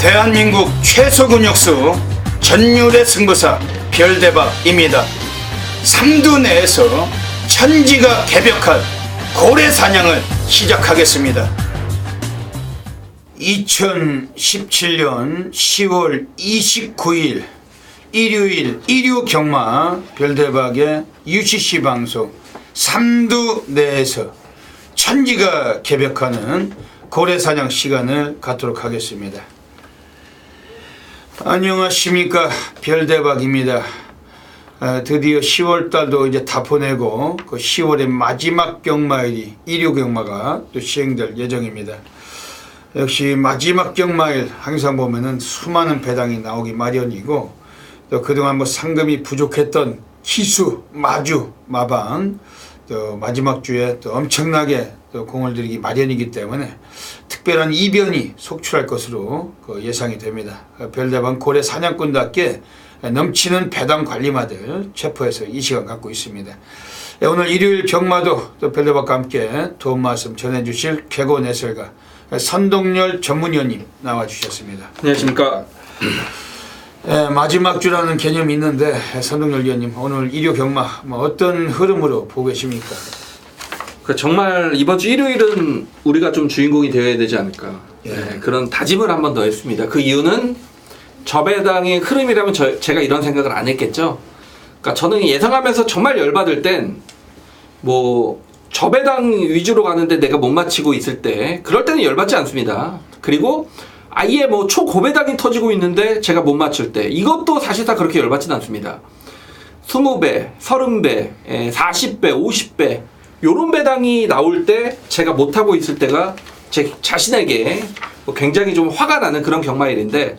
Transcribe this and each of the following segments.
대한민국 최소 근육수 전율의 승부사 별대박입니다. 삼두 내에서 천지가 개벽한 고래 사냥을 시작하겠습니다. 2017년 10월 29일 일요일 일요경마 별대박의 UCC 방송 삼두 내에서 천지가 개벽하는 고래 사냥 시간을 갖도록 하겠습니다. 안녕하십니까, 별대박입니다. 드디어 10월달도 이제 다 보내고 그 10월의 마지막 경마일이 일요경마가 또 시행될 예정입니다. 역시 마지막 경마일 항상 보면은 수많은 배당이 나오기 마련이고, 또 그동안 뭐 상금이 부족했던 희수, 마주, 마방 또 마지막 주에 또 엄청나게 또 공을 들이기 마련이기 때문에 특별한 이변이 속출할 것으로 예상이 됩니다. 별대박 고래 사냥꾼답게 넘치는 배당 관리마들 체포해서 이 시간 갖고 있습니다. 오늘 일요일 경마도 또 별대박과 함께 도움 말씀 전해주실 개곤 해설가 선동열 전문위원님 나와주셨습니다. 안녕하십니까. 마지막 주라는 개념이 있는데 선동열 위원님, 오늘 일요 경마 어떤 흐름으로 보고 계십니까? 정말 이번 주 일요일은 우리가 좀 주인공이 되어야 되지 않을까. 예. 그런 다짐을 한 번 더 했습니다. 그 이유는 저배당의 흐름이라면 제가 이런 생각을 안 했겠죠. 그러니까 저는 예상하면서 정말 열받을 땐 뭐 저배당 위주로 가는데 내가 못 맞히고 있을 때 그럴 때는 열받지 않습니다. 그리고 아예 뭐 초고배당이 터지고 있는데 제가 못 맞출 때 이것도 사실상 그렇게 열받지는 않습니다. 20배, 30배, 40배, 50배 요런 배당이 나올 때 제가 못하고 있을 때가 제 자신에게 굉장히 좀 화가 나는 그런 경마일인데,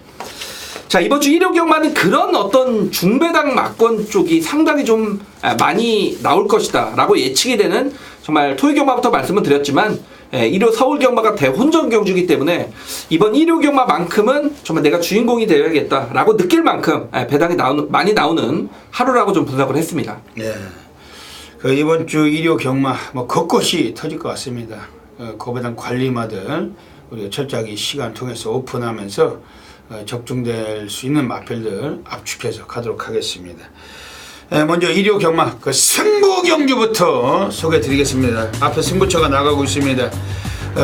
자, 이번 주 일요 경마는 그런 어떤 중배당 막권 쪽이 상당히 좀 많이 나올 것이다 라고 예측이 되는, 정말 토요 경마부터 말씀을 드렸지만 일요 서울 경마가 대혼전 경주이기 때문에 이번 일요 경마만큼은 정말 내가 주인공이 되어야겠다 라고 느낄 만큼 배당이 많이 나오는 하루라고 좀 분석을 했습니다. 네. 이번 주 일요 경마 곳곳이 터질 것 같습니다. 고배당 관리마들 우리가 철저하게 시간 통해서 오픈하면서 적중될 수 있는 마필들 압축해서 가도록 하겠습니다. 먼저 일요 경마 승부 경주부터 소개해 드리겠습니다. 앞에 승부처가 나가고 있습니다.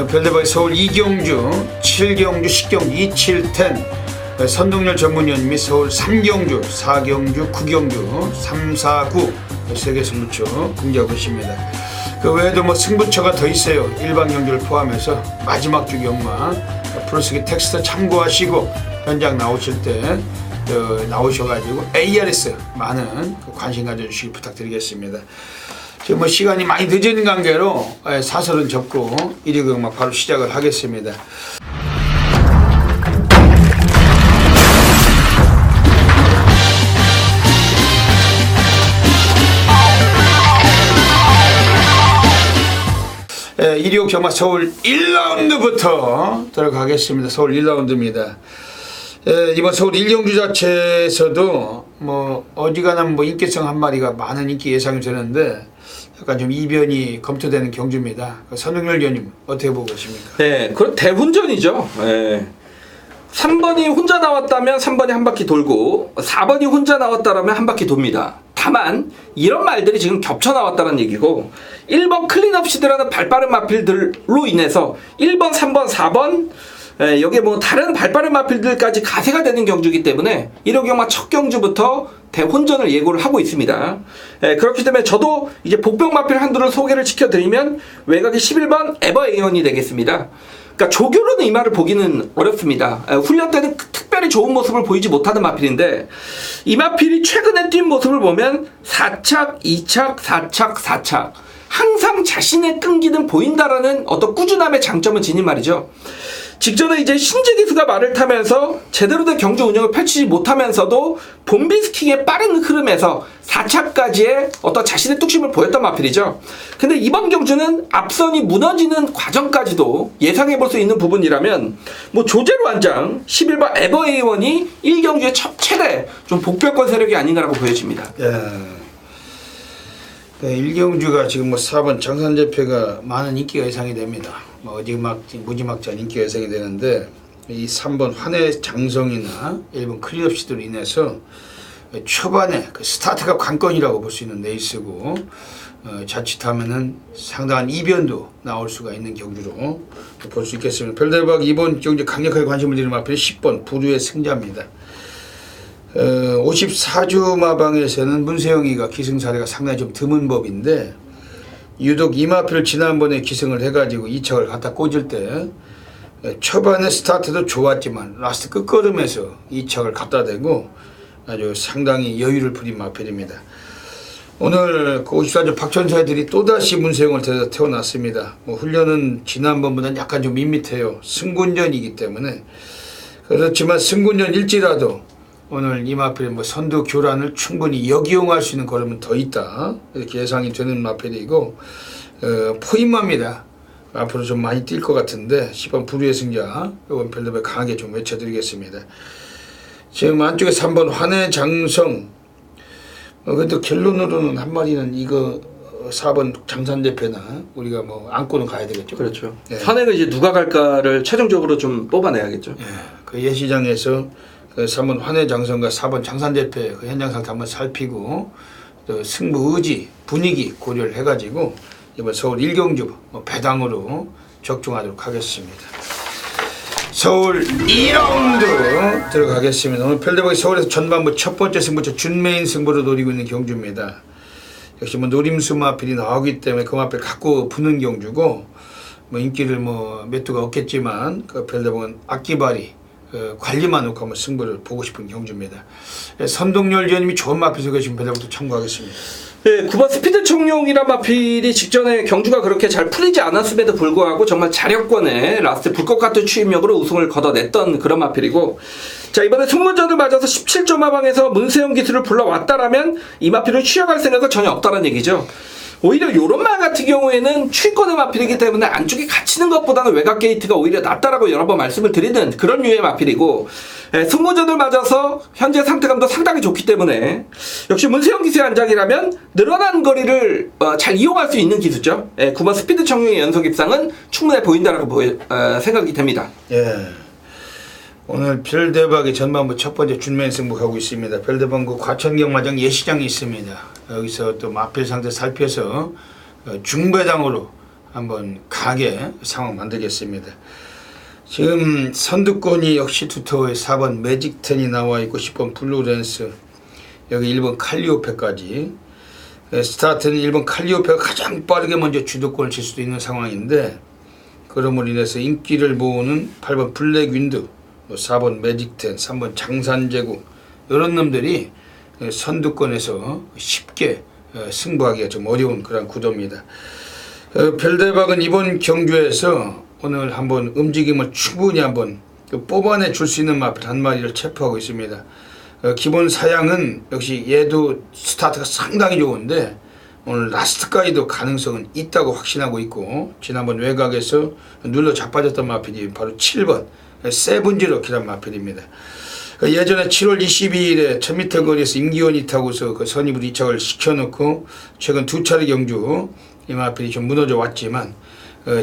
별대박의 서울 2경주, 7경주, 10경주, 2710 선동열 전문위원님이 서울 3경주, 4경주, 9경주, 3, 4, 9 세개 승부처 공개하고 있습니다. 그 외에도 승부처가 더 있어요. 일반 경주를 포함해서 마지막 주 경마 프로스기 텍스트 참고하시고 현장 나오실 때 나오셔가지고 ARS 많은 관심 가져주시기 부탁드리겠습니다. 지금 시간이 많이 늦은 관계로 사설은 접고 일요 경마 바로 시작을 하겠습니다. 일요 경마 서울 1라운드부터 들어가겠습니다. 서울 1라운드입니다. 이번 서울 1경주 자체에서도 어지간한 인기성 한 마리가 많은 인기 예상이 되는데 약간 좀 이변이 검토되는 경주입니다. 선동열 위원님 어떻게 보고 계십니까? 네, 그럼 대혼전이죠. 네. 3번이 혼자 나왔다면 3번이 한 바퀴 돌고 4번이 혼자 나왔다면 한 바퀴 돕니다. 다만 이런 말들이 지금 겹쳐 나왔다는 얘기고, 1번 클린업 시드라는 발빠른 마필들로 인해서 1번, 3번, 4번 여기에 다른 발빠른 마필들까지 가세가 되는 경주이기 때문에 일요 경마 첫 경주부터 대혼전을 예고를 하고 있습니다. 그렇기 때문에 저도 이제 복병 마필 한두를 소개를 시켜드리면 외곽이 11번 에버 A1이 되겠습니다. 그러니까 조교로는 이 말을 보기는 어렵습니다. 훈련 때는 특별히 좋은 모습을 보이지 못하는 마필인데, 이 마필이 최근에 뛴 모습을 보면 4착, 2착, 4착, 4착 항상 자신의 끈기는 보인다라는 어떤 꾸준함의 장점은 지닌 말이죠. 직전에 이제 신재 기수가 말을 타면서 제대로 된 경주 운영을 펼치지 못하면서도 본비스킹의 빠른 흐름에서 4차까지의 어떤 자신의 뚝심을 보였던 마필이죠. 근데 이번 경주는 앞선이 무너지는 과정까지도 예상해볼 수 있는 부분이라면 조제로 한장 11번 에버 A1이 1경주의 최대 좀 복병권 세력이 아닌가라고 보여집니다. 네, 1경주가 지금 4번 장산재패가 많은 인기가 예상이 됩니다. 무지막지한 인기가 예상이 되는데 이 3번 환의 장성이나 1번 클리업 시드로 인해서 초반에 그 스타트가 관건이라고 볼 수 있는 레이스고 자칫하면은 상당한 이변도 나올 수가 있는 경주로 볼 수 있겠습니다. 별대박 이번 경주 강력하게 관심을 드리는 마필이 10번 부두의 승자입니다. 54주 마방에서는 문세영이가 기승 사례가 상당히 좀 드문 법인데 유독 이 마필을 지난번에 기승을 해가지고 2척을 갖다 꽂을 때 초반에 스타트도 좋았지만 라스트 끝걸음에서 2척을 갖다 대고 아주 상당히 여유를 부린 마필입니다. 오늘 그 54주 박천사들이 또다시 문세영을 태워놨습니다. 훈련은 지난번보다는 약간 좀 밋밋해요. 승군전이기 때문에. 그렇지만 승군전일지라도 오늘 이 마필의 선두 교란을 충분히 역이용할 수 있는 걸음은 더 있다. 이렇게 예상이 되는 마필이고 포인마입니다. 앞으로 좀 많이 뛸 것 같은데 10번 부류의 승자 이번 별도별 강하게 좀 외쳐드리겠습니다. 지금 안쪽에 3번 환의 장성 그래도 결론으로는 한 마리는 이거 4번 장산대패나 우리가 안고는 가야 되겠죠. 그렇죠. 예. 선행은 이제 누가 갈까를 최종적으로 좀 뽑아내야겠죠. 예. 그 예시장에서 그 3번 환의 장성과 4번 장산대패 그 현장 상태 한번 살피고 또 승부 의지 분위기 고려를 해가지고 이번 서울 1경주 배당으로 적중하도록 하겠습니다. 서울 2라운드 들어가겠습니다. 오늘 별대박이 서울에서 전반부 첫 번째 승부처 준메인 승부를 노리고 있는 경주입니다. 역시 노림수 마필이 나오기 때문에 그 마필 갖고 붙는 경주고 인기를 몇 두가 없겠지만 그 별대박은 악기발이 관리만 놓고 한번 승부를 보고 싶은 경주입니다. 선동열 위원님이 좋은 마필 소개해주신 별대박도 참고하겠습니다. 네, 9번 스피드 청룡이란 마필이 직전에 경주가 그렇게 잘 풀리지 않았음에도 불구하고 정말 자력권에 라스트 불꽃 같은 추임력으로 우승을 거둬냈던 그런 마필이고, 자 이번에 승문전을 맞아서 17조 마방에서 문세영 기수를 불러왔다라면 이 마필을 취약할 생각은 전혀 없다는 얘기죠. 오히려 요런 말 같은 경우에는 추위권의 마필이기 때문에 안쪽에 갇히는 것보다는 외곽 게이트가 오히려 낫다라고 여러 번 말씀을 드리는 그런 류의 마필이고, 승무전을 맞아서 현재 상태감도 상당히 좋기 때문에 역시 문세영 기수의 안장이라면 늘어난 거리를 잘 이용할 수 있는 기수죠. 9번 스피드 청룡의 연속 입상은 충분해 보인다라고 생각이 됩니다. 예. 오늘 별대박이 전반부 첫 번째 준메인 승부하고 있습니다. 별대방구 과천경마장 예시장이 있습니다. 여기서 또 마필 상태 살펴서 중배당으로 한번 강하게 상황 만들겠습니다. 지금 선두권이 역시 두터워의 4번 매직텐이 나와 있고 10번 블루랜스 여기 1번 칼리오페까지 스타트는 1번 칼리오페가 가장 빠르게 먼저 주도권을 칠 수도 있는 상황인데 그럼으로 인해서 인기를 모으는 8번 블랙윈드 4번 매직텐 3번 장산제국 이런 놈들이 선두권에서 쉽게 승부하기가 좀 어려운 그런 구도입니다. 별대박은 이번 경주에서 오늘 한번 움직임을 충분히 한번 뽑아내 줄 수 있는 마필 한 마리를 체포하고 있습니다. 기본 사양은 역시 얘도 스타트가 상당히 좋은데 오늘 라스트까지도 가능성은 있다고 확신하고 있고 지난번 외곽에서 눌러 자빠졌던 마필이 바로 7번 세븐지로 기란 마필입니다. 예전에 7월 22일에 1000m 거리에서 임기원이 타고서 그 선입으로 2착을 시켜놓고 최근 두 차례 경주 이 마필이 좀 무너져 왔지만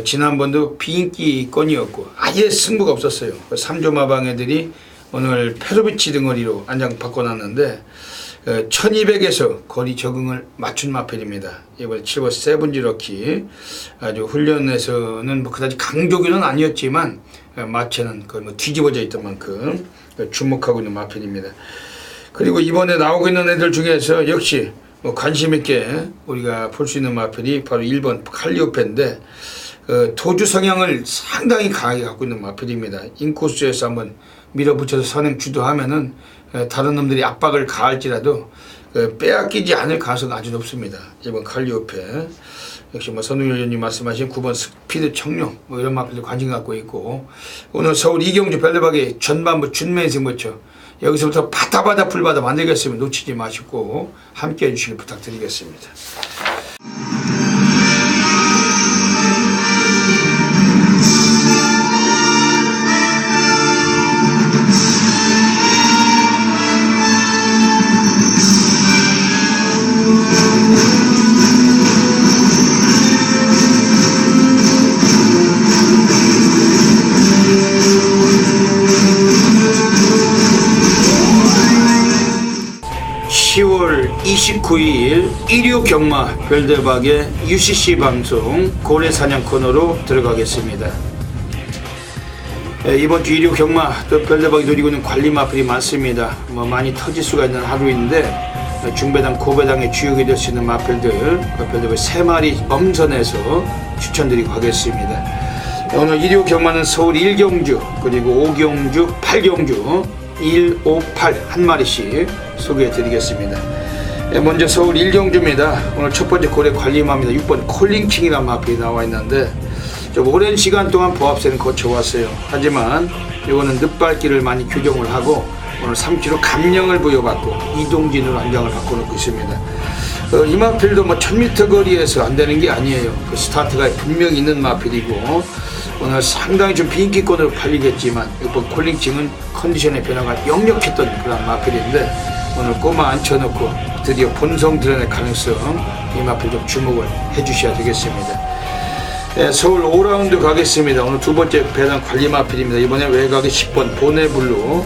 지난번도 비인기권이었고 아예 승부가 없었어요. 3조 마방 애들이 오늘 페로비치 등거리로 안장 바꿔놨는데 1200에서 거리 적응을 맞춘 마필입니다. 이번에 7번 세븐지러키 아주 훈련에서는 그다지 강조기는 아니었지만 마체는 거의 뒤집어져 있던 만큼 주목하고 있는 마필입니다. 그리고 이번에 나오고 있는 애들 중에서 역시 관심 있게 우리가 볼 수 있는 마필이 바로 1번 칼리오페인데 도주 성향을 상당히 강하게 갖고 있는 마필입니다. 인코스에서 한번 밀어붙여서 선행 주도하면은 다른 놈들이 압박을 가할지라도 빼앗기지 않을 가능성이 아주 높습니다. 이번 칼리오페 역시 선웅 의원님 말씀하신 9번 스피드 청룡 이런 마필도 관심 갖고 있고 오늘 서울 이경주 별대박의 전반부 준메인 승부처 여기서부터 바다바다 불바다 만들겠으면 놓치지 마시고 함께 해주시길 부탁드리겠습니다. 9일 일요 경마 별대박의 UCC 방송 고래사냥 코너로 들어가겠습니다. 이번 주 일요 경마 또 별대박이 노리고 있는 관리 마필이 많습니다. 많이 터질 수가 있는 하루인데 중배당 고배당의 주역이 될 수 있는 마필들 별대박 3마리 엄선해서 추천드리고 가겠습니다. 오늘 일요 경마는 서울 1경주 그리고 5경주 8경주 1, 5, 8 한 마리씩 소개해 드리겠습니다. 먼저 서울 1경주입니다. 오늘 첫 번째 고래 관리마입니다. 6번 콜링킹이라는 마필이 나와 있는데 좀 오랜 시간 동안 보합세는 거쳐왔어요. 하지만 이거는 늦발길을 많이 규정을 하고 오늘 3치로 감령을 부여받고 이동진으로 안장을 바꿔놓고 있습니다. 이 마필도 1000m 거리에서 안 되는 게 아니에요. 그 스타트가 분명히 있는 마필이고 오늘 상당히 좀 비인기권으로 팔리겠지만 이번 콜링킹은 컨디션의 변화가 역력했던 그런 마필인데 오늘 꼬마 앉혀놓고 드디어 본성 드러낼 가능성 이 마필 좀 주목을 해주셔야 되겠습니다. 서울 5라운드 가겠습니다. 오늘 두 번째 배당 관리 마필입니다. 이번에 외곽에 10번 보네블루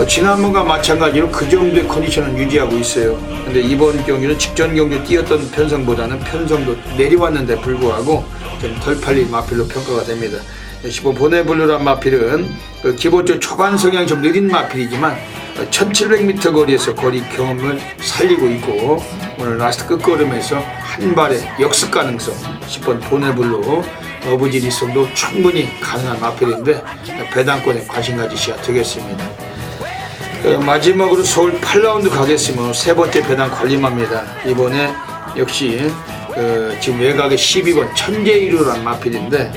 지난번과 마찬가지로 그 정도의 컨디션을 유지하고 있어요. 근데 이번 경기는 직전 경기 뛰었던 편성보다는 편성도 내려왔는데 불구하고 좀 덜 팔린 마필로 평가가 됩니다. 10번 보네블루란 마필은 기본적으로 초반 성향이 좀 느린 마필이지만 1700m 거리에서 거리 경험을 살리고 있고 오늘 라스트 끝걸음에서 한 발의 역습 가능성 10번 보네블루 어부지리성도 충분히 가능한 마필인데 배당권에 관심 가지셔야 되겠습니다. 마지막으로 서울 8라운드 가겠습니다. 세 번째 배당 관리마입니다. 이번에 역시 지금 외곽에 12번 천재이루란 마필인데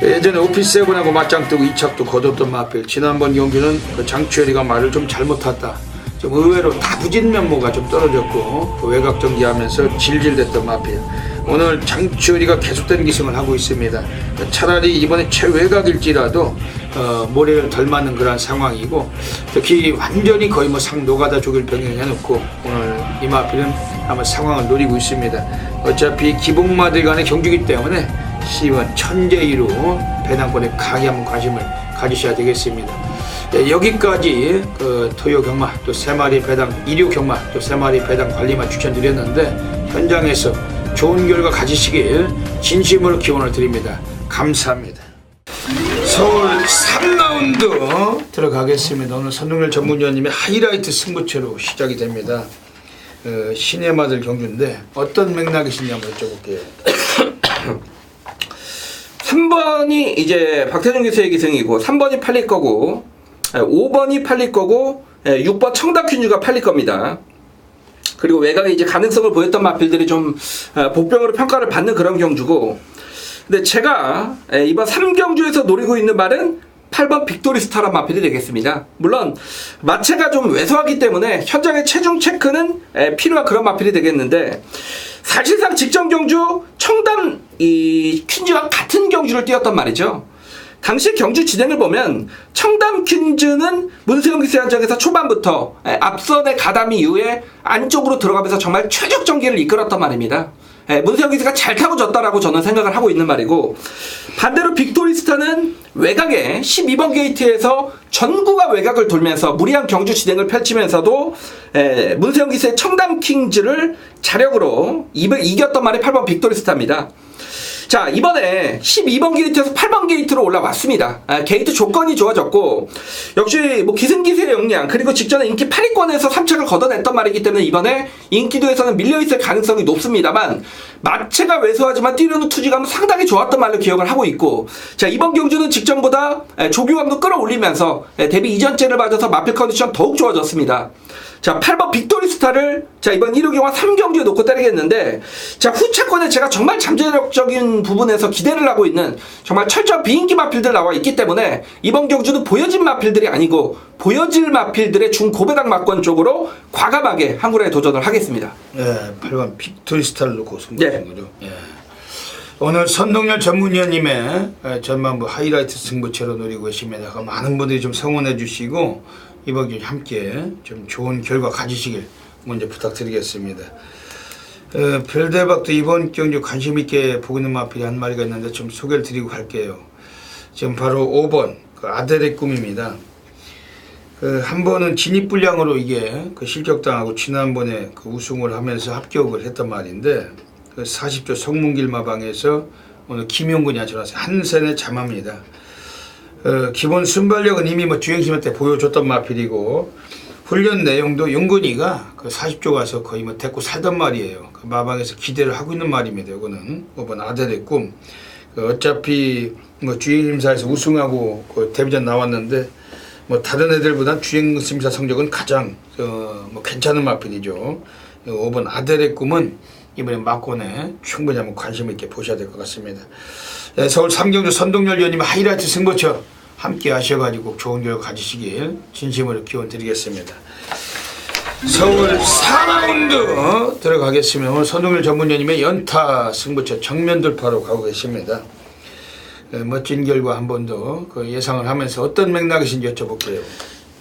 예전에 오피스7하고 맞짱 뜨고 2착도 거뒀던 마필. 지난번 경기는 장추열이가 말을 좀 잘못 탔다. 좀 의외로 다부진 면모가 좀 떨어졌고 외곽 정지하면서 질질댔던 마필. 오늘 장추열이가 계속된 기승을 하고 있습니다. 차라리 이번에 최외곽일지라도 모래를 덜 맞는 그런 상황이고 특히 완전히 거의 상 노가다 조길 병행해놓고 오늘 이 마필은 아마 상황을 노리고 있습니다. 어차피 기복마들 간의 경주기 때문에 시원 천재이로 배당권에 강히 한번 관심을 가지셔야 되겠습니다. 여기까지 토요 경마 또 3마리 배당 일요 경마 또 3마리 배당 관리만 추천드렸는데 현장에서 좋은 결과 가지시길 진심으로 기원을 드립니다. 감사합니다. 서울 3라운드 들어가겠습니다. 오늘 선동열 전문위원님의 하이라이트 승부처로 시작이 됩니다. 신의 마들 경주인데 어떤 맥락이신지 한번 여쭤볼게요. 3번이 이제 박태준 기수의 기승이고 3번이 팔릴 거고 5번이 팔릴 거고 6번 청담퀸즈가 팔릴 겁니다. 그리고 외곽에 이제 가능성을 보였던 마필들이 좀 복병으로 평가를 받는 그런 경주고 근데 제가 이번 3경주에서 노리고 있는 말은 8번 빅토리스타란 마필이 되겠습니다. 물론 마체가 좀 왜소하기 때문에 현장의 체중 체크는 필요한 그런 마필이 되겠는데 사실상 직전 경주 청담 이 퀸즈와 같은 경주를 뛰었단 말이죠. 당시 경주 진행을 보면 청담 퀸즈는 문세영 기수의 한정에서 초반부터 앞선의 가담 이후에 안쪽으로 들어가면서 정말 최적 전개를 이끌었단 말입니다. 문세영 기수가 잘 타고 졌다라고 저는 생각을 하고 있는 말이고 반대로 빅토리스타는 외곽에 12번 게이트에서 전구가 외곽을 돌면서 무리한 경주 진행을 펼치면서도 문세영 기수의 청담 킹즈를 자력으로 이겼던 말이 8번 빅토리스타입니다. 자, 이번에 12번 게이트에서 8번 게이트로 올라왔습니다. 게이트 조건이 좋아졌고 역시 기승기세의 역량 그리고 직전에 인기 8위권에서 3착을 걷어냈던 말이기 때문에 이번에 인기도에서는 밀려있을 가능성이 높습니다만 마체가 왜소하지만 뛰려는 투지감은 상당히 좋았던 말로 기억을 하고 있고 자, 이번 경주는 직전보다 조교감도 끌어올리면서 데뷔 이전째를 맞아서 마필 컨디션 더욱 좋아졌습니다. 자, 8번 빅토리스타를 자 이번 1호 경화 3경주에 놓고 때리겠는데 자 후차권에 제가 정말 잠재력적인 부분에서 기대를 하고 있는 정말 철저한 비인기 마필들 나와 있기 때문에 이번 경주는 보여진 마필들이 아니고 보여질 마필들의 중고배당 막권 쪽으로 과감하게 한구라에 도전을 하겠습니다. 네, 8번 빅토리스타를 놓고 승부하신 거죠. 예. 오늘 선동열 전문위원님의 전반부 하이라이트 승부처로 노리고 계십니다. 많은 분들이 좀 성원해 주시고 이번 경기 함께 좀 좋은 결과 가지시길 먼저 부탁드리겠습니다. 별대박도 이번 경기 관심 있게 보고 있는 마필이 한 마리가 있는데 좀 소개를 드리고 갈게요. 지금 바로 5번 아델의 꿈입니다. 한 번은 진입 불량으로 이게 실격당하고 지난번에 우승을 하면서 합격을 했단 말인데 40조 성문길 마방에서 오늘 김용근이한테 전화해서 한센에 잠합니다. 기본 순발력은 이미 주행시험 때 보여줬던 마필이고 훈련 내용도 용근이가 40조 가서 거의 데리고 살던 말이에요. 마방에서 기대를 하고 있는 말입니다. 이거는 이번 아델의 꿈. 어차피 주행심사에서 우승하고 데뷔전 나왔는데 다른 애들보다 주행심사 성적은 가장 괜찮은 마필이죠. 이번 아델의 꿈은 이번에 막권에 충분히 한번 관심 있게 보셔야 될 것 같습니다. 서울 삼경주 선동열 위원님 하이라이트 승부처 함께 하셔가지고 좋은 결과 가지시길 진심으로 기원 드리겠습니다. 서울 4라운드 들어가겠습니다. 오늘 선동열 전문위원님의 연타 승부처 정면 돌파로 가고 계십니다. 멋진 결과 한 번 더 예상을 하면서 어떤 맥락이신지 여쭤볼게요.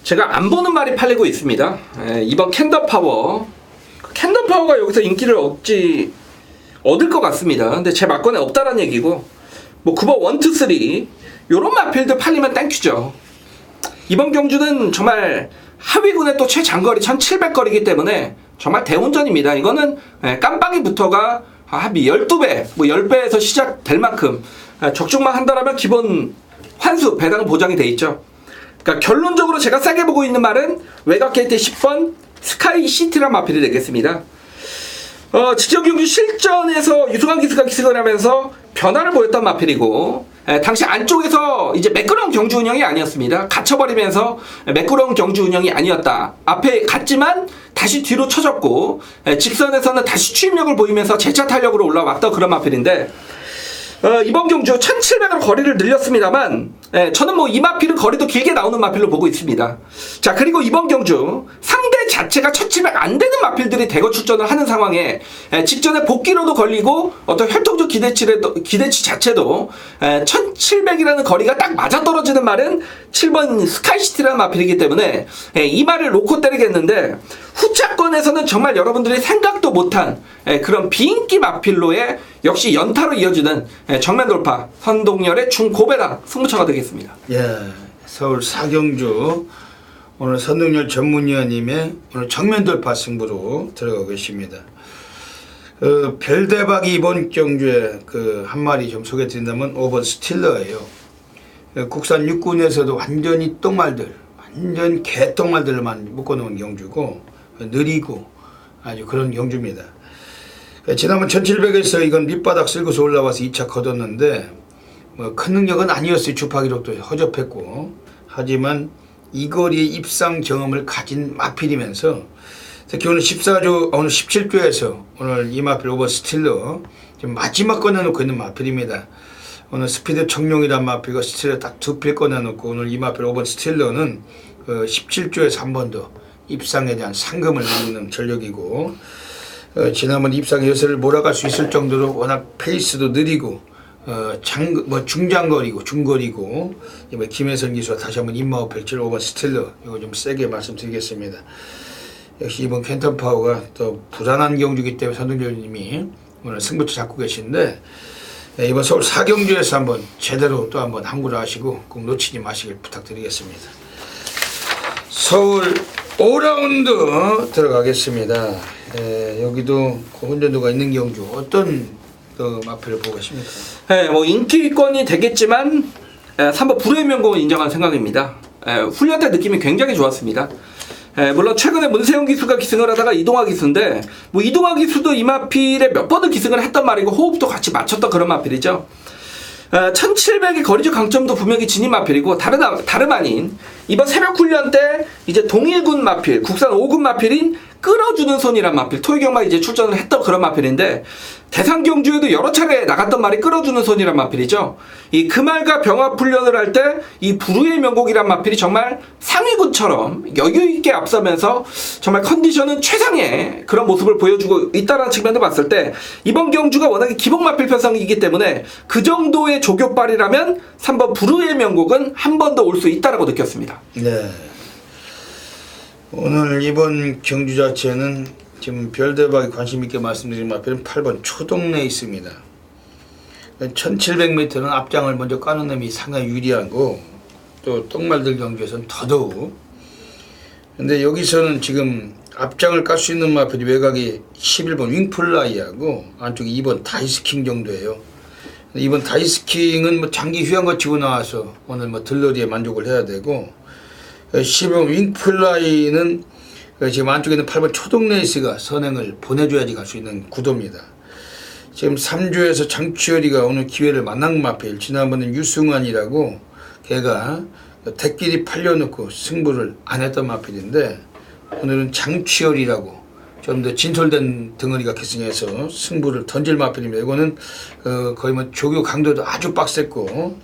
제가 안 보는 말이 팔리고 있습니다. 이번 캔더파워. 캔더파워가 여기서 인기를 얻을 것 같습니다. 근데 제 막권에 없다는 얘기고 9번 1, 2, 3 요런 마필들 팔리면 땡큐죠. 이번 경주는 정말 하위군의 또 최장거리 1700거리이기 때문에 정말 대운전입니다. 이거는 깜빡이부터가 합이 12배 10배에서 시작될 만큼 적중만 한다면 기본 환수 배당은 보장이 돼 있죠. 그러니까 결론적으로 제가 싸게 보고 있는 말은 외곽 게이트 10번 스카이 시티란 마필이 되겠습니다. 직전 경주 실전에서 유승환 기수가 기승을 하면서 변화를 보였던 마필이고 당시 안쪽에서 이제 매끄러운 경주 운영이 아니었습니다. 갇혀버리면서 매끄러운 경주 운영이 아니었다. 앞에 갔지만 다시 뒤로 쳐졌고 직선에서는 다시 추임력을 보이면서 재차 탄력으로 올라왔던 그런 마필인데 이번 경주 1700으로 거리를 늘렸습니다만 저는 이 마필은 거리도 길게 나오는 마필로 보고 있습니다. 자, 그리고 이번 경주 상대 자체가 1700 안 되는 마필들이 대거 출전을 하는 상황에 직전에 복귀로도 걸리고 어떤 혈통적 기대치 자체도 1700이라는 거리가 딱 맞아떨어지는 말은 7번 스카이시티라는 마필이기 때문에 이 말을 놓고 때리겠는데 후차권에서는 정말 여러분들이 생각도 못한 그런 비인기 마필로의 역시 연타로 이어지는 정면 돌파 선동열의 중고배당 승부처가 되겠습니다. 예, 서울 사경주 오늘 선동열 전문위원님의 오늘 정면 돌파 승부로 들어가고 계십니다. 별대박이 이번 경주에 한 마리 좀 소개해 드린다면 5번 스틸러예요. 국산 육군에서도 완전히 똥말들, 완전 개똥말들만 묶어놓은 경주고 느리고 아주 그런 경주입니다. 지난번 1700에서 이건 밑바닥 쓸고서 올라와서 2차 거뒀는데 큰 능력은 아니었어요. 주파기록도 허접했고 하지만 이 거리의 입상 경험을 가진 마필이면서 특히 오늘 14조 오늘 17조에서 오늘 이 마필 5번 스틸러 지금 마지막 꺼내놓고 있는 마필입니다. 오늘 스피드 청룡이란 마필과 스틸러 딱 두 필 꺼내놓고 오늘 이 마필 5번 스틸러는 17조에서 한 번 더 입상에 대한 상금을 누리는 전력이고 지난번 입상 여세를 몰아갈 수 있을 정도로 워낙 페이스도 느리고 중장거리고 중거리고 이번 김혜선 기수와 다시 한번 입마호 펼칠 5번 스틸러 이거 좀 세게 말씀드리겠습니다. 역시 이번 캔턴파워가 또 불안한 경주이기 때문에 선동열님이 오늘 승부처 잡고 계신데 이번 서울 사경주에서 한번 제대로 또 한번 함구를 하시고 꼭 놓치지 마시길 부탁드리겠습니다. 서울 5라운드 들어가겠습니다. 여기도 혼전도가 있는 경주 어떤 마필을 보고 계십니까? 인기권이 되겠지만 3번 불후의 명곡은 인정한 생각입니다. 훈련 때 느낌이 굉장히 좋았습니다. 물론 최근에 문세영 기수가 기승을 하다가 이동화 기수인데 이동화 기수도 이 마필에 몇 번을 기승을 했단 말이고 호흡도 같이 맞췄던 그런 마필이죠. 1700의 거리적 강점도 분명히 진입 마필이고 다름 아닌 이번 새벽 훈련 때 이제 동일군 마필 국산 5군 마필인 끌어주는 손이란 마필 토요경마 이제 출전을 했던 그런 마필인데 대상 경주에도 여러 차례 나갔던 말이 끌어주는 손이란 마필이죠. 이 금알과 병합 훈련을 할 때 이 불후의 명곡이란 마필이 정말 상위군처럼 여유있게 앞서면서 정말 컨디션은 최상의 그런 모습을 보여주고 있다는 측면도 봤을 때 이번 경주가 워낙에 기복 마필 편성이기 때문에 그 정도의 조교발이라면 3번 불후의 명곡은 한 번 더 올 수 있다라고 느꼈습니다. 네. 오늘 이번 경주 자체는 지금 별대박이 관심 있게 말씀드린 마필은 8번 초동네에 있습니다. 1700m는 앞장을 먼저 까는 놈이 상당히 유리하고 또 똥말들 경주에서는 더더욱 근데 여기서는 지금 앞장을 깔 수 있는 마필이 외곽이 11번 윙플라이하고 안쪽에 2번 다이스킹 정도예요. 2번 다이스킹은 뭐 장기 휴양거 치고 나와서 오늘 뭐 들러리에 만족을 해야 되고, 10번 윙플라이는 지금 안쪽에 있는 8번 초동레이스가 선행을 보내줘야지 갈 수 있는 구도입니다. 지금 3주에서 장추열이가 오늘 기회를 만난 마필, 지난번엔 유승환이라고 걔가 대끼리 팔려놓고 승부를 안 했던 마필인데, 오늘은 장추열이라고 좀 더 진솔된 덩어리가 결승해서 승부를 던질 마필입니다. 이거는 거의 뭐 조교 강도도 아주 빡셌고,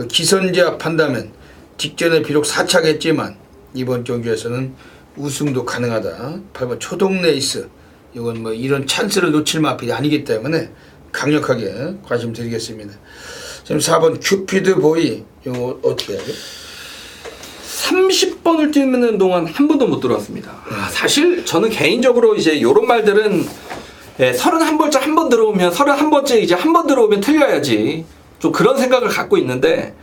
기선제압 한다면 직전에 비록 사착했지만 이번 경주에서는 우승도 가능하다. 8번 초동레이스, 이건 뭐 이런 찬스를 놓칠 마필이 아니기 때문에 강력하게 관심 드리겠습니다. 지금 4번 큐피드 보이, 이거 어떻게 해야 돼? 30번을 뛰는 동안 한 번도 못 들어왔습니다. 사실 저는 개인적으로 이제 이런 말들은 31번째 한 번 들어오면 31번째 이제 한 번 들어오면 틀려야지, 좀 그런 생각을 갖고 있는데,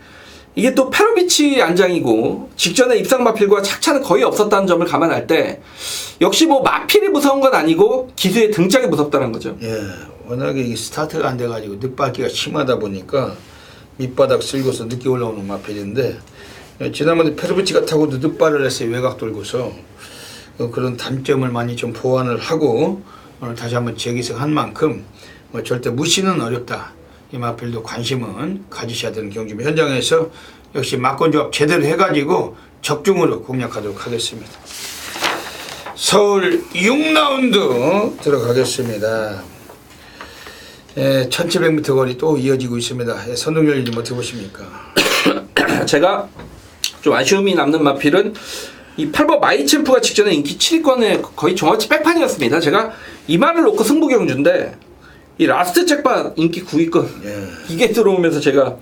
이게 또 페로비치 안장이고 직전에 입상 마필과 착차는 거의 없었다는 점을 감안할 때 역시 뭐 마필이 무서운 건 아니고 기수의 등짝이 무섭다는 거죠. 예, 워낙에 이게 스타트가 안 돼가지고 늦밟기가 심하다 보니까 밑바닥 쓸고서 늦게 올라오는 마필인데, 지난번에 페로비치가 타고도 늦발을 했어요. 외곽 돌고서. 그런 단점을 많이 좀 보완을 하고 오늘 다시 한번 재기승한 만큼 뭐 절대 무시는 어렵다. 이 마필도 관심은 가지셔야 되는 경주입니다. 현장에서 역시 막건조합 제대로 해가지고 적중으로 공략하도록 하겠습니다. 서울 6라운드 들어가겠습니다. 1700m 거리 또 이어지고 있습니다. 선동열님 어떻게 보십니까? 제가 좀 아쉬움이 남는 마필은 이 8번 마이챔프가 직전에 인기 7위권에 거의 정확히 백판이었습니다. 제가 이 말을 놓고 승부 경주인데 이 라스트 잭팟 인기 9위권 이게 들어오면서 제가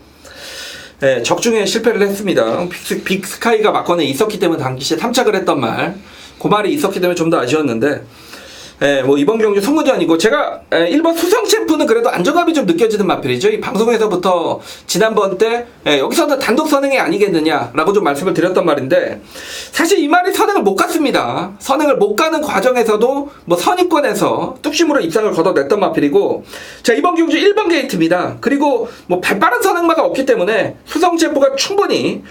적중에 실패를 했습니다. 빅스카이가 막건에 있었기 때문에 당시에 탐착을 했던 말, 그 말이 있었기 때문에 좀 더 아쉬웠는데, 뭐 이번 경주 송구전이고, 제가 1번 수성 챔프는 그래도 안정감이 좀 느껴지는 마필이죠. 이 방송에서부터 지난번 때 여기서도 단독 선행이 아니겠느냐라고 좀 말씀을 드렸던 말인데, 사실 이 말이 선행을 못 갔습니다. 선행을 못 가는 과정에서도 뭐 선입권에서 뚝심으로 입상을 거둬냈던 마필이고, 자, 이번 경주 1번 게이트입니다. 그리고 뭐 발빠른 선행마가 없기 때문에 수성 챔프가 충분히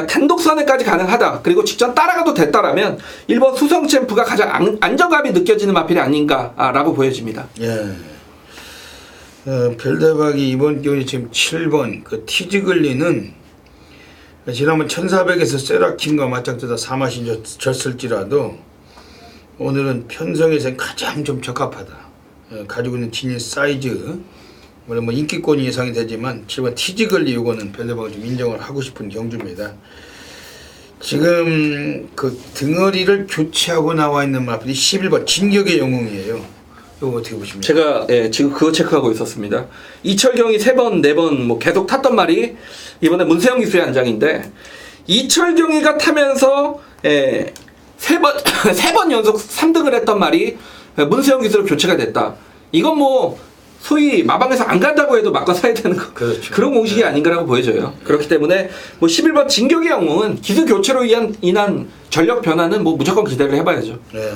단독 선행까지 가능하다. 그리고 직전 따라가도 됐다라면 1번 수성 챔프가 가장 안정감이 느껴지는 마필이 아닌가라고 보여집니다. 예. 별대박이 이번 경기 지금 7번 그 티즈글리는 지난번 1400에서 세라킴과 맞짱뜨다 사마신 졌을지라도 오늘은 편성에서 가장 좀 적합하다. 가지고 있는 진입 사이즈, 물론 뭐 인기권이 예상이 되지만 7번 티즈글리 요거는 별대박을 좀 인정을 하고 싶은 경주입니다. 지금 그 등어리를 교체하고 나와 있는 마필이 11번 진격의 영웅이에요. 이거 어떻게 보십니까? 제가 지금 그거 체크하고 있었습니다. 이철경이 3번, 4번 뭐 계속 탔던 말이 이번에 문세영 기수의 안장인데, 이철경이가 타면서 3번 연속 3등을 했던 말이 문세영 기수로 교체가 됐다. 이건 뭐 소위 마방에서 안 간다고 해도 맞고 사야 되는 거, 그렇죠. 그런 공식이 아닌가라고 보여져요. 그렇기 때문에 뭐 11번 진격의 영웅은 기수 교체로 인한 전력 변화는 뭐 무조건 기대를 해봐야죠. 네.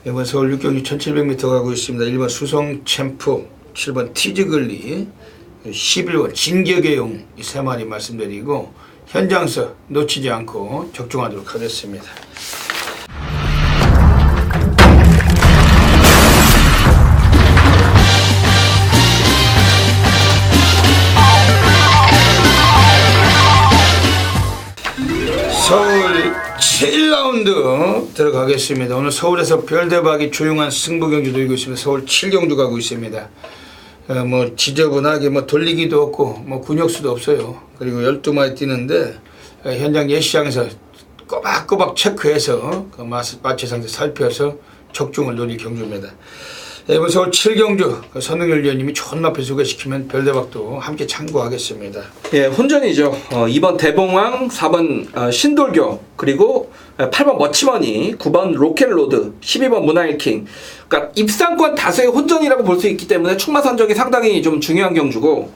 이번 서울 6경기 1700m 가고 있습니다. 1번 수성 챔프, 7번 티즈글리, 11번 진격의 용, 이 세 마리 말씀드리고 현장서 놓치지 않고 적중하도록 하겠습니다. 서울 7라운드 들어가겠습니다. 오늘 서울에서 별대박이 조용한 승부 경주 돌고 있습니다. 서울 7경주 가고 있습니다. 뭐 지저분하게 뭐 돌리기도 없고 뭐 군역수도 없어요. 그리고 12마리 뛰는데 현장 예시장에서 꼬박꼬박 체크해서 그 마체 상태 살펴서 적중을 노릴 경주입니다. 이번 서울 7경주 선흥열 위원님이 좋은 마필 소개시키면 별대박도 함께 참고하겠습니다. 예, 혼전이죠. 2번 대봉왕, 4번 신돌교, 그리고 8번 머치머니, 9번 로켓로드, 12번 문화일킹. 그러니까 입상권 다수의 혼전이라고 볼 수 있기 때문에 충마 선정이 상당히 좀 중요한 경주고,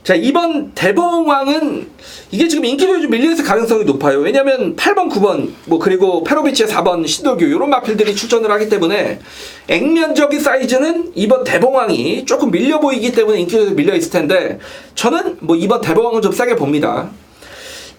자, 이번 대봉왕은 이게 지금 인기도에 좀 밀려있을 가능성이 높아요. 왜냐면 8번, 9번, 뭐 그리고 페로비치의 4번, 신도규 이런 마필들이 출전을 하기 때문에 액면적인 사이즈는 이번 대봉왕이 조금 밀려 보이기 때문에 인기도에 밀려있을 텐데 저는 뭐 이번 대봉왕은 좀 세게 봅니다.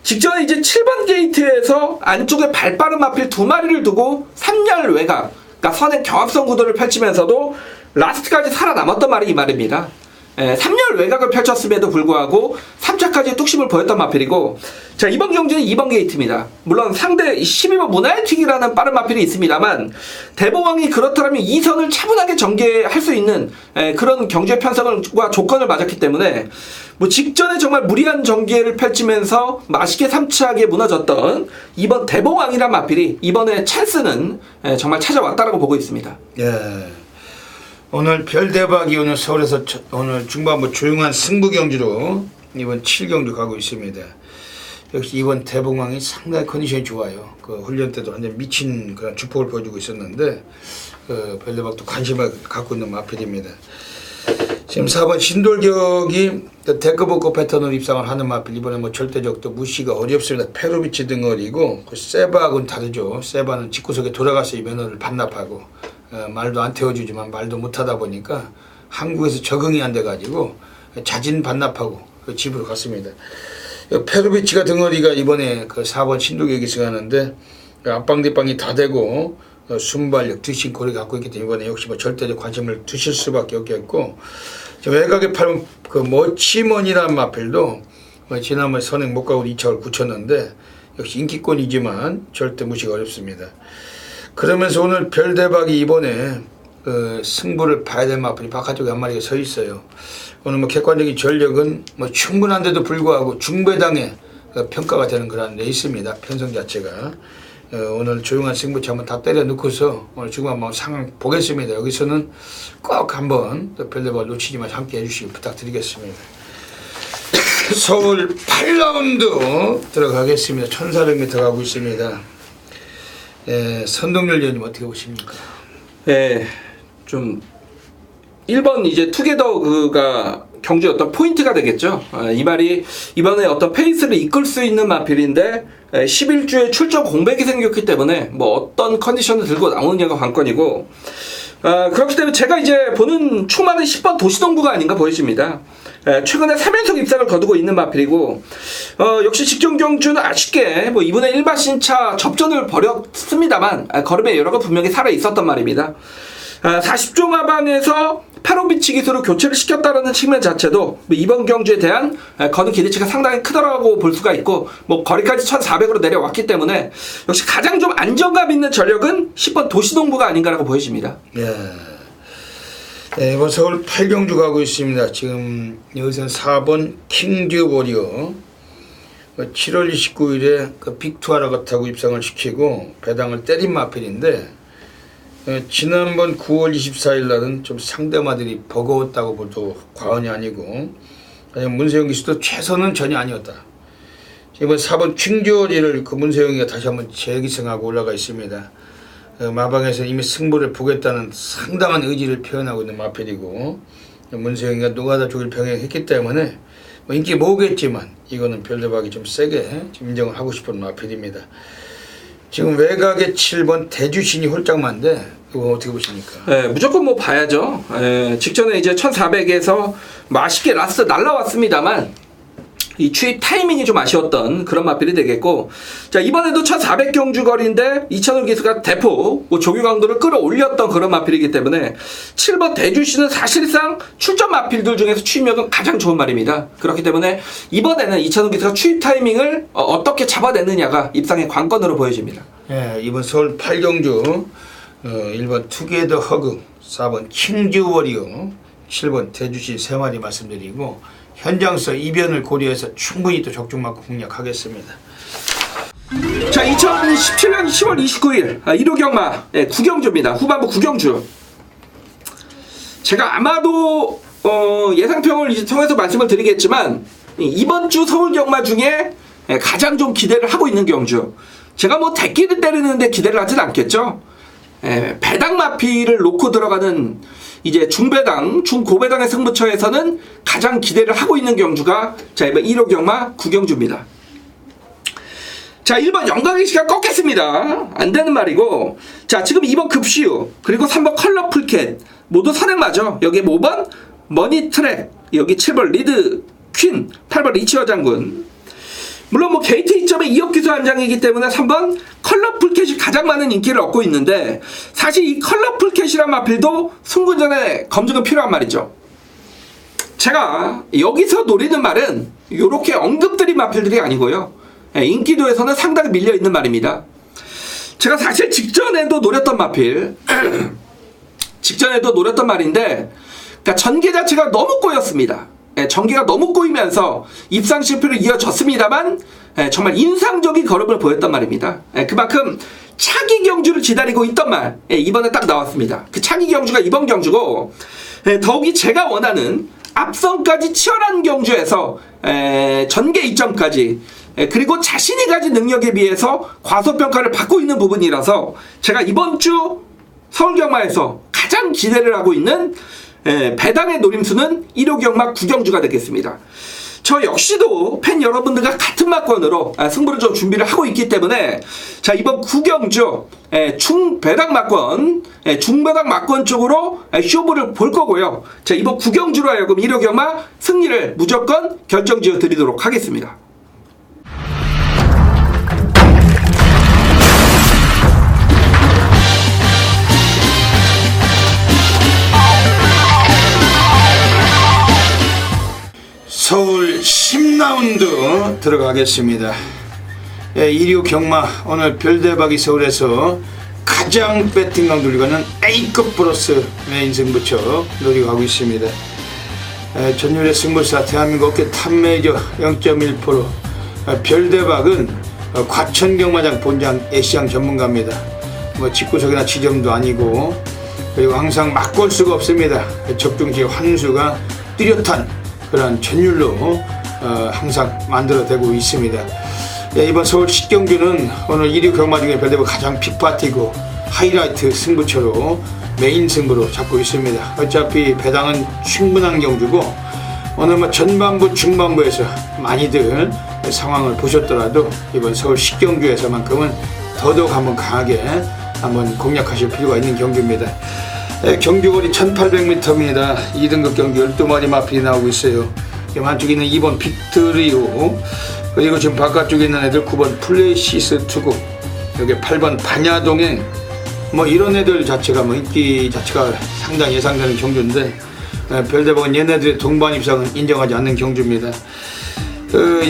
직전에 이제 7번 게이트에서 안쪽에 발빠른 마필 2마리를 두고 3열 외곽, 그러니까 선의 경합성 구도를 펼치면서도 라스트까지 살아남았던 말이 이 말입니다. 3열 외곽을 펼쳤음에도 불구하고 3차까지 뚝심을 보였던 마필이고, 자, 이번 경기는 2번 게이트입니다. 물론 상대 12번 문화의 튀기라는 빠른 마필이 있습니다만 대봉왕이 그렇다면 2선을 차분하게 전개할 수 있는 그런 경제 편성과 조건을 맞았기 때문에 뭐 직전에 정말 무리한 전개를 펼치면서 맛있게 3차하게 무너졌던 이번 대봉왕이란 마필이 이번에 찬스는 정말 찾아왔다라고 보고 있습니다. 예. 오늘 별대박이 오늘 서울에서 오늘 중반부 조용한 승부 경주로 이번 7경주 가고 있습니다. 역시 이번 대봉왕이 상당히 컨디션이 좋아요. 그 훈련 때도 완전 미친 그런 주폭을 보여주고 있었는데 별대박도 관심을 갖고 있는 마필입니다. 지금 4번 신돌격이 데크보코 패턴으로 입상을 하는 마필. 이번에 뭐 절대적도 무시가 어렵습니다. 페로비치 등어리고 그 세바하고는 다르죠. 세바는 집구석에 돌아가서 이 면허를 반납하고 말도 안 태워주지만 말도 못하다 보니까 한국에서 적응이 안 돼가지고 자진 반납하고 그 집으로 갔습니다. 페로비치가 등어리가 이번에 그 4번 신도격이 승하는데 앞방뒷방이 다 되고 순발력, 뒷심 고리 갖고 있기 때문에 이번에 역시 뭐 절대적 관심을 두실 수밖에 없겠고, 외곽에 팔면 그 머치먼이라는 마필도 지난번에 선행 못 가고 2차를 굳혔는데 역시 인기권이지만 절대 무시가 어렵습니다. 그러면서 오늘 별대박이 이번에 승부를 봐야 될 마필이 바깥쪽에 한 마리가 서 있어요. 오늘 뭐 객관적인 전력은 뭐 충분한데도 불구하고 중배당에 평가가 되는 그런 레이스입니다. 편성 자체가. 오늘 조용한 승부처 한번 다 때려 넣고서 오늘 지금 한번 상황 보겠습니다. 여기서는 꼭 한번 별대박 놓치지 마시고 함께 해주시기 부탁드리겠습니다. 서울 8라운드 들어가겠습니다. 1400m 가고 있습니다. 선동열 위원님 어떻게 보십니까? 좀 1번 이제 투게더가 경주의 어떤 포인트가 되겠죠. 이 말이 이번에 어떤 페이스를 이끌 수 있는 마필인데 11주에 출전 공백이 생겼기 때문에 뭐 어떤 컨디션을 들고 나오느냐가 관건이고, 그렇기 때문에 제가 이제 보는 초반의 10번 도시동부가 아닌가 보여집니다. 최근에 3연속 입상을 거두고 있는 마필이고, 역시 직전 경주는 아쉽게 뭐 2분의 1마 신차 접전을 벌였습니다만 걸음에 여러가 분명히 살아 있었던 말입니다. 40조 마방에서 페로비치 기술을 교체를 시켰다는 측면 자체도 이번 경주에 대한 거는 기대치가 상당히 크다라고 볼 수가 있고, 뭐 거리까지 1400으로 내려왔기 때문에 역시 가장 좀 안정감 있는 전력은 10번 도시동부가 아닌가라고 보여집니다. 네, 이번 서울 8경주 가고 있습니다. 지금 여기서는 4번 킹듀 워리어 7월 29일에 그 빅투아라가 타고 입상을 시키고 배당을 때린 마필인데, 지난번 9월 24일 날은 좀 상대마들이 버거웠다고 볼도 과언이 아니고 문세영 기수도 최선은 전혀 아니었다. 이번 4번 킹듀어리를 그 문세영이가 다시 한번 재기승하고 올라가 있습니다. 마방에서 이미 승부를 보겠다는 상당한 의지를 표현하고 있는 마필이고, 문세영이가 노가다 쪽을 병행했기 때문에 뭐 인기 모으겠지만 이거는 별대박이 좀 세게 인정을 하고 싶은 마필입니다. 지금 외곽에 7번 대주신이 홀짝만데 이거 어떻게 보십니까? 무조건 뭐 봐야죠. 직전에 이제 1400에서 맛있게 라스트 날라왔습니다만 이 추입 타이밍이 좀 아쉬웠던 그런 마필이 되겠고, 자, 이번에도 1400경주 거리인데 2000호 기수가 대폭 조교 강도를 끌어올렸던 그런 마필이기 때문에 7번 대주시는 사실상 출전 마필들 중에서 추입력은 가장 좋은 말입니다. 그렇기 때문에 이번에는 2000호 기수가 추입 타이밍을 어떻게 잡아내느냐가 입상의 관건으로 보여집니다. 이번 서울 8경주 1번 투게더 허그, 4번 킹듀 워리어, 7번 대주신 3마리 말씀드리고, 현장서 이변을 고려해서 충분히 또 적중맞고 공략하겠습니다. 자, 2017년 10월 29일 1호 경마 9경주입니다. 후반부 9경주. 제가 아마도 예상평을 이제 통해서 말씀을 드리겠지만 이번 주 서울 경마 중에 가장 좀 기대를 하고 있는 경주. 제가 뭐 대끼를 때리는데 기대를 하진 않겠죠. 배당 마피를 놓고 들어가는 이제 중배당, 중고배당의 승부처에서는 가장 기대를 하고 있는 경주가 자 이번 1호 경마 구경주입니다. 자 1번 영광의시가 꺾였습니다. 안 되는 말이고, 자 지금 2번 급시우 그리고 3번 컬러풀캣 모두 선행마죠. 여기 5번 머니트랙, 여기 7번 리드 퀸, 8번 리치어 장군. 물론 뭐 게이트 2점에 2억 기수 한 장이기 때문에 3번 컬러풀캣이 가장 많은 인기를 얻고 있는데, 사실 이 컬러풀캣이란 마필도 승군전에 검증은 필요한 말이죠. 제가 여기서 노리는 말은 이렇게 언급드린 마필들이 아니고요, 인기도에서는 상당히 밀려있는 말입니다. 제가 사실 직전에도 노렸던 마필 직전에도 노렸던 말인데, 그러니까 전개 자체가 너무 꼬였습니다. 전개가 너무 꼬이면서 입상 실패로 이어졌습니다만, 정말 인상적인 걸음을 보였단 말입니다. 그만큼 차기 경주를 기다리고 있던 말, 이번에 딱 나왔습니다. 그 차기 경주가 이번 경주고, 더욱이 제가 원하는 앞선까지 치열한 경주에서 전개 2점까지, 그리고 자신이 가진 능력에 비해서 과소평가를 받고 있는 부분이라서 제가 이번 주 서울경마에서 가장 기대를 하고 있는 배당의 노림수는 1호 경마 구경주가 되겠습니다. 저 역시도 팬 여러분들과 같은 막권으로 승부를 좀 준비를 하고 있기 때문에, 자 이번 구경주 중배당 막권, 중배당 막권 쪽으로 쇼부를 볼 거고요. 자 이번 구경주로 하여금 1호 경마 승리를 무조건 결정지어 드리도록 하겠습니다. 서울 10라운드 들어가겠습니다. 1호 경마 오늘 별대박이 서울에서 가장 배팅강 돌리고는 A급 플러스 메인 승부처 노리고 가고 있습니다. 전율의 승부사 대한민국 업계 탑메이저 0.1%, 별대박은 과천경마장 본장 애시장 전문가입니다. 뭐 집구석이나 지점도 아니고, 그리고 항상 막걸 수가 없습니다. 적중지 환수가 뚜렷한 그런 전율로 항상 만들어내고 있습니다. 이번 서울 식경주는 오늘 1위 경마 중에 별대박 가장 빅파티고 하이라이트 승부처로 메인 승부로 잡고 있습니다. 어차피 배당은 충분한 경주고, 오늘 뭐 전반부 중반부에서 많이들 상황을 보셨더라도 이번 서울 식경주에서만큼은 더더욱 한번 강하게 한번 공략하실 필요가 있는 경주입니다. 경주거리 1800m입니다. 2등급 경주 12마리 마필이 나오고 있어요. 안쪽에 있는 2번 빅트리오, 그리고 지금 바깥쪽에 있는 애들 9번 플레이시스 투구, 여기 8번 반야동행, 뭐 이런 애들 자체가 뭐 인기 자체가 상당히 예상되는 경주인데, 별대박은 얘네들의 동반 입상은 인정하지 않는 경주입니다.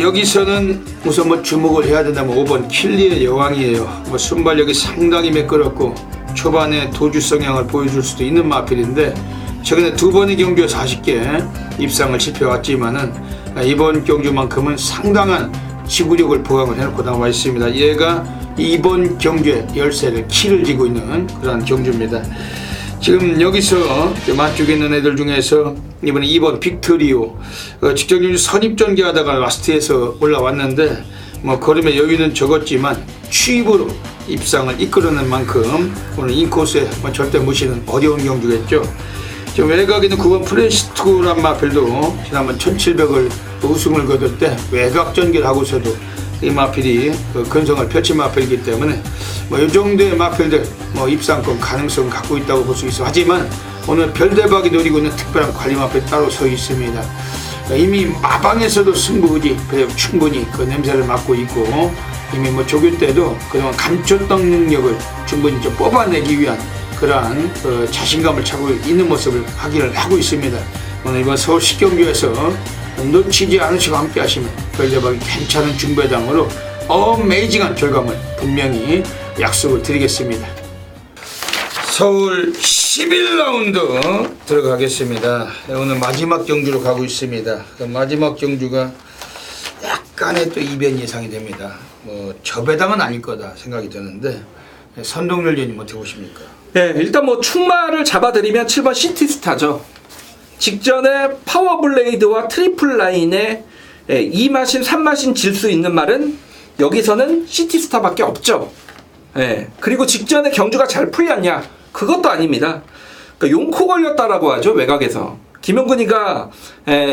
여기서는 우선 뭐 주목을 해야 된다면 5번 킬리의 여왕이에요. 뭐 순발력이 상당히 매끄럽고 초반에 도주 성향을 보여줄 수도 있는 마필인데, 최근에 두 번의 경주에 40개 입상을 실패왔지만은 이번 경주만큼은 상당한 지구력을 보강을 해놓고 나와 있습니다. 얘가 이번 경주에 열쇠를 키를 쥐고 있는 그런 경주입니다. 지금 여기서 만쪽에 있는 애들 중에서 이번에 2번 빅트리오, 직전 경주 선입전개 하다가 라스트에서 올라왔는데, 뭐 걸음의 여유는 적었지만 취입으로 입상을 이끌어낸 만큼 오늘 인코스에 절대 무시는 어려운 경주겠죠. 지금 외곽에 있는 9번 프레시투란 마필도 지난번 1700을 우승을 거둘 때 외곽 전개를 하고서도 이 마필이 근성을 펼친 마필이기 때문에 뭐 이 정도의 마필들 뭐 입상권 가능성 갖고 있다고 볼 수 있어. 하지만 오늘 별대박이 노리고 있는 특별한 관리 마필이 따로 서 있습니다. 이미 마방에서도 승부 의지 충분히 그 냄새를 맡고 있고, 이미 뭐 조교 때도 그동안 감췄던 능력을 충분히 좀 뽑아내기 위한 그러한 자신감을 찾고 있는 모습을 확인을 하고 있습니다. 오늘 이번 서울 식경주에서 놓치지 않으시고 함께 하시면 별대박이 괜찮은 중배당으로 어메이징한 결과물 분명히 약속을 드리겠습니다. 서울 11라운드 들어가겠습니다. 오늘 마지막 경주로 가고 있습니다. 그 마지막 경주가 약간의 또 이변 예상이 됩니다. 뭐 저배당은 아닐 거다 생각이 드는데, 선동열 위원님 어떻게 보십니까? 네, 일단 뭐 충마를 잡아드리면 7번 시티스타죠. 직전에 파워블레이드와 트리플 라인에 2마신 3마신 질 수 있는 말은 여기서는 시티스타밖에 없죠. 그리고 직전에 경주가 잘 풀렸냐? 그것도 아닙니다. 그러니까 용코 걸렸다라고 하죠, 외곽에서. 김용근이가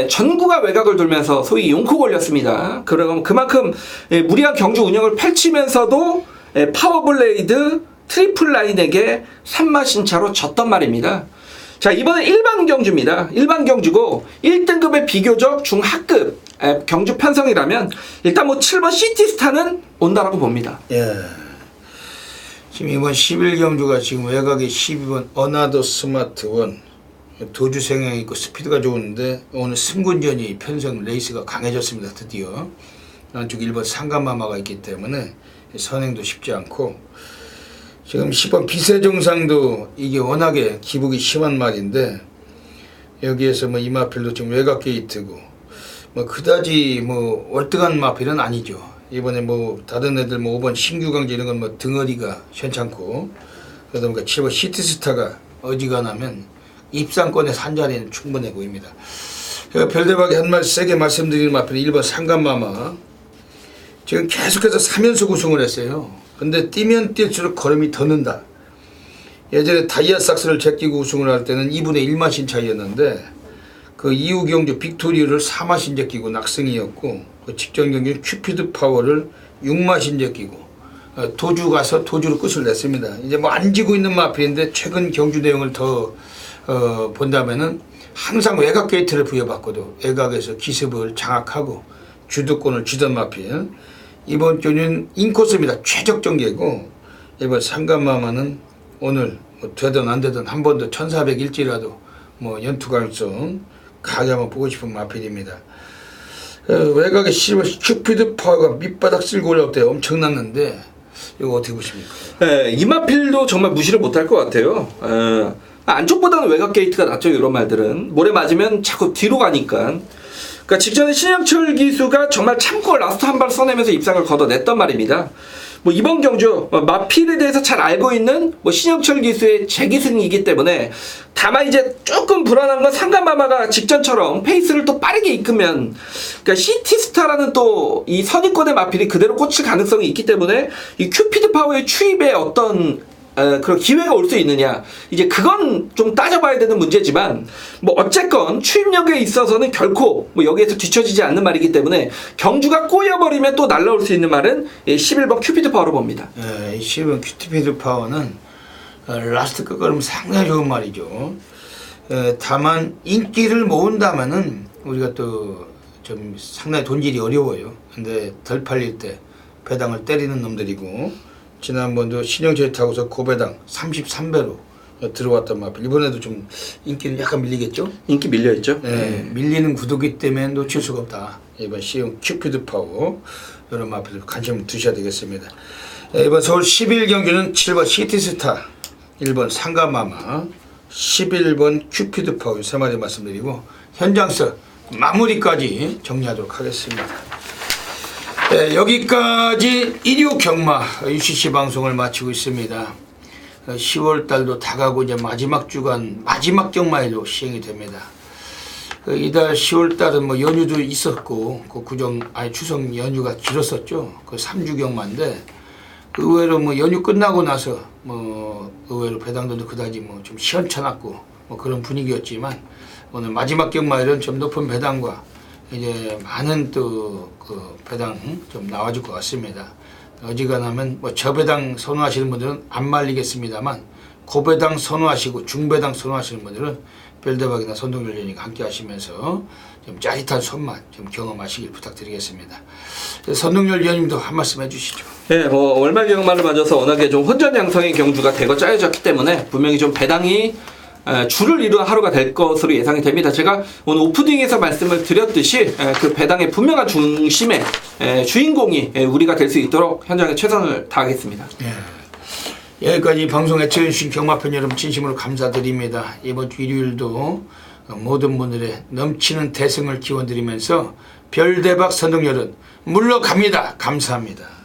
전구가 외곽을 돌면서 소위 용코 걸렸습니다. 그럼 그만큼 무리한 경주 운영을 펼치면서도 파워블레이드 트리플 라인에게 3마신차로 졌단 말입니다. 자, 이번엔 일반 경주입니다. 일반 경주고 1등급의 비교적 중하급 경주 편성이라면 일단 뭐 7번 시티스타는 온다라고 봅니다. 예. 지금 이번 11경주가 지금 외곽에 12번 어나더 스마트 원 도주 성향이 있고 스피드가 좋은데 오늘 승군전이 편성 레이스가 강해졌습니다. 드디어 안쪽 1번 상감마마가 있기 때문에 선행도 쉽지 않고 지금 10번 비세정상도 이게 워낙에 기복이 심한 말인데 여기에서 뭐 이마필도 지금 외곽 게이트고 뭐 그다지 뭐 월등한 마필은 아니죠. 이번에 뭐 다른 애들 뭐 5번 신규강제 이런 건 뭐 등어리가 괜찮고 그러다 보니까 7번 시티스타가 어지간하면 입상권에서 한 자리는 충분해 보입니다. 별대박이 한 말 세게 말씀드리는 마필 1번 상감마마 지금 계속해서 3연속 우승을 했어요. 근데 뛰면 뛸수록 걸음이 더 는다. 예전에 다이아삭스를 제끼고 우승을 할 때는 2분의 1마신 차이였는데 그 이후 경주 빅토리를 4마신 제끼고 낙승이었고 그 직전 경주 큐피드 파워를 6마신 제끼고 도주 가서 도주로 끝을 냈습니다. 이제 뭐 안 지고 있는 마필인데 최근 경주 내용을 더 본다면은 항상 외곽 게이트를 부여받고도 외곽에서 기습을 장악하고 주도권을 쥐던 마필. 이번 경주는 인코스입니다. 최적정계고 이번 상감마마는 오늘 뭐 되든 안 되든 한 번 더 1400일지라도 뭐 연투 가능성 가게 한번 보고 싶은 마필입니다. 외곽에 큐피드 파워가 밑바닥 쓸고 올라올 때 엄청났는데 이거 어떻게 보십니까? 네, 이마필도 정말 무시를 못할 것 같아요. 안쪽보다는 외곽 게이트가 낫죠. 이런 말들은 모래 맞으면 자꾸 뒤로 가니까. 그러니까 직전에 신영철 기수가 정말 참고 라스트 한 발 써내면서 입상을 걷어냈단 말입니다. 뭐 이번 경주 마필에 대해서 잘 알고 있는 뭐 신영철 기수의 재기승이기 때문에 다만 이제 조금 불안한 건 상감마마가 직전처럼 페이스를 또 빠르게 이끌면 그러니까 시티스타라는 또 이 선입권의 마필이 그대로 꽂힐 가능성이 있기 때문에 이 큐피드 파워의 추입에 어떤 그런 기회가 올 수 있느냐 이제 그건 좀 따져봐야 되는 문제지만 뭐 어쨌건 추임력에 있어서는 결코 뭐 여기에서 뒤처지지 않는 말이기 때문에 경주가 꼬여버리면 또 날라올 수 있는 말은 11번 큐피드 파워로 봅니다. 11번 큐피드 파워는 라스트 끝걸음 상당히 좋은 말이죠. 다만 인기를 모은다면은 우리가 또 좀 상당히 돈질이 어려워요. 근데 덜 팔릴 때 배당을 때리는 놈들이고 지난번도 신영철 타고서 고배당 33배로 들어왔던 마필 이번에도 좀 인기는 약간 밀리겠죠? 인기 밀려있죠? 네, 밀리는 구도기 때문에 놓칠 수가 없다. 이번 시흥 큐피드 파워 이런 마필 관심 두셔야 되겠습니다. 이번 서울 11경기는 7번 시티스타 1번 상감마마 11번 큐피드 파워 3마디 말씀드리고 현장서 마무리까지 정리하도록 하겠습니다. 네, 여기까지 일요 경마 UCC 방송을 마치고 있습니다. 10월 달도 다가고 이제 마지막 주간 마지막 경마일로 시행이 됩니다. 이달 10월 달은 뭐 연휴도 있었고 그 추석 연휴가 길었었죠. 그 3주 경마인데 의외로 뭐 연휴 끝나고 나서 뭐 의외로 배당들도 그다지 뭐 좀 시원찮았고 뭐 그런 분위기였지만 오늘 마지막 경마일은 좀 높은 배당과 이제 많은 또 그 배당 좀 나와줄 것 같습니다. 어지간하면 뭐 저배당 선호하시는 분들은 안 말리겠습니다만 고배당 선호하시고 중배당 선호하시는 분들은 별대박이나 선동열연이가 함께 하시면서 좀 짜릿한 손맛 좀 경험하시길 부탁드리겠습니다. 선동열연님도 한 말씀 해주시죠. 네, 뭐 월말 경마를 맞아서 워낙에 좀 혼전 양성의 경주가 대거 짜여졌기 때문에 분명히 좀 배당이 줄을 이루는 하루가 될 것으로 예상이 됩니다. 제가 오늘 오프닝에서 말씀을 드렸듯이 그 배당의 분명한 중심에 주인공이 우리가 될 수 있도록 현장에 최선을 다하겠습니다. 예. 여기까지 방송 애청해주신 경마팬 여러분 진심으로 감사드립니다. 이번 주 일요일도 모든 분들의 넘치는 대승을 기원드리면서 별대박 선동열은 물러갑니다. 감사합니다.